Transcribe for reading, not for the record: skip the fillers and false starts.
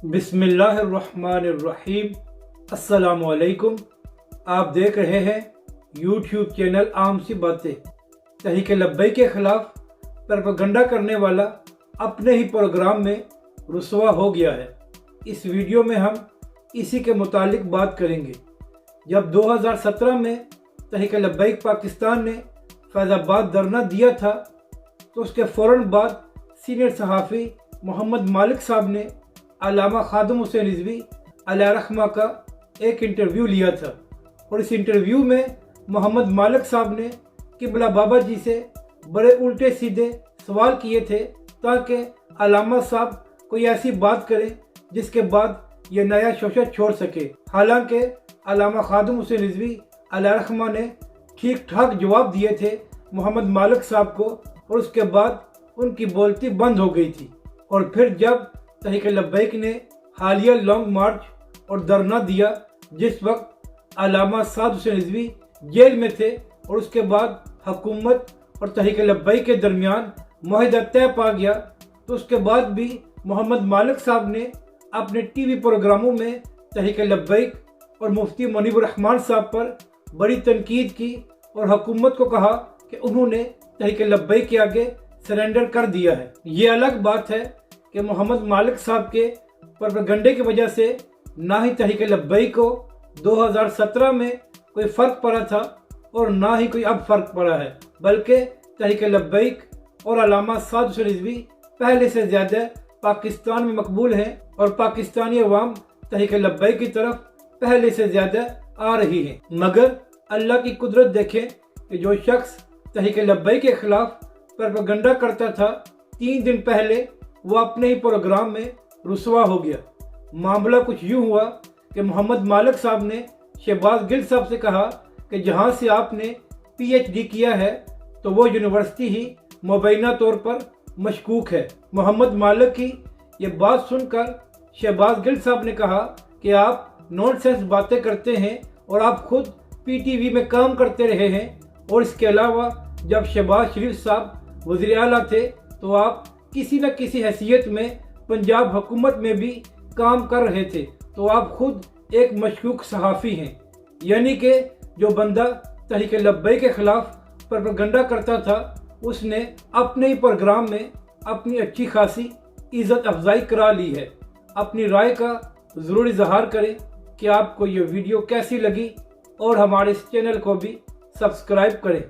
बिस्मिल्लाहिर्रहमानिर्रहीम। अस्सलाम वालेकुम। आप देख रहे हैं यूट्यूब चैनल आम सी बातें। तहरीक लब्बैक के खिलाफ प्रोपेगेंडा करने वाला अपने ही प्रोग्राम में रुसवा हो गया है। इस वीडियो में हम इसी के मुतालिक बात करेंगे। जब 2017 में तहरीक लब्बैक पाकिस्तान ने फैज़ाबाद धरना दिया था तो उसके फ़ौरन बाद सीनियर सहाफ़ी मोहम्मद मालिक साहब ने अल्लामा खादिम हुसैन रिज़वी अलैहिर्रहमा का एक इंटरव्यू लिया था और इस इंटरव्यू में मोहम्मद मालिक साहब ने किबला बाबा जी से बड़े उल्टे सीधे सवाल किए थे ताकि अल्लामा साहब कोई ऐसी बात करें जिसके बाद ये नया शोशा छोड़ सके। हालांकि अल्लामा खादिम हुसैन रिज़वी अलैहिर्रहमा ने ठीक ठाक जवाब दिए थे मोहम्मद मालिक साहब को और उसके बाद उनकी बोलती बंद हो गई थी। और फिर जब तहरीक लब्बैक ने हालिया लॉन्ग मार्च और धरना दिया जिस वक्त अल्लामा साद हुसैन रिज़वी जेल में थे और उसके बाद हुकूमत और तहरीक लब्बैक के दरमियान मुआहदा तय पा गया, तो उसके बाद भी मोहम्मद मालिक साहब ने अपने टीवी प्रोग्रामों में तहरीक लब्बैक और मुफ्ती मुनीबुर रहमान साहब पर बड़ी तनकीद की और हुकूमत को कहा कि उन्होंने तहरीक लब्बैक के आगे सरेंडर कर दिया है। ये अलग बात है कि मोहम्मद मालिक साहब के प्रोपेगेंडे की वजह से ना ही तहरीक लब्बैक को 2017 में कोई फ़र्क पड़ा था और ना ही कोई अब फ़र्क पड़ा है, बल्कि तहरीक लब्बैक और अल्लामा साद हुसैन रिज़वी पहले से ज़्यादा पाकिस्तान में मकबूल हैं और पाकिस्तानी अवाम तहरीक लब्बैक की तरफ पहले से ज़्यादा आ रही है। मगर अल्लाह की कुदरत देखें कि जो शख्स तहरीक लब्बैक के खिलाफ प्रोपेगेंडा करता था 3 दिन पहले वो अपने ही प्रोग्राम में रुसवा हो गया। मामला कुछ यूँ हुआ कि मोहम्मद मालिक साहब ने शहबाज गिल साहब से कहा कि जहाँ से आपने PhD किया है तो वो यूनिवर्सिटी ही मुबैना तौर पर मशकूक है। मोहम्मद मालिक की ये बात सुनकर शहबाज गिल साहब ने कहा कि आप नॉनसेंस बातें करते हैं और आप खुद PTV में काम करते रहे हैं और इसके अलावा जब शहबाज शरीफ साहब वज़ीर आला थे तो आप किसी न किसी हैसियत में पंजाब हुकूमत में भी काम कर रहे थे, तो आप खुद एक मशकूक सहाफ़ी हैं। यानी कि जो बंदा तहरीक लब्बैक के ख़िलाफ़ प्रोपेगेंडा करता था उसने अपने ही प्रोग्राम में अपनी अच्छी खासी इज़्ज़त अफजाई करा ली है। अपनी राय का ज़रूर इज़हार करें कि आपको ये वीडियो कैसी लगी और हमारे इस चैनल को भी सब्सक्राइब करें।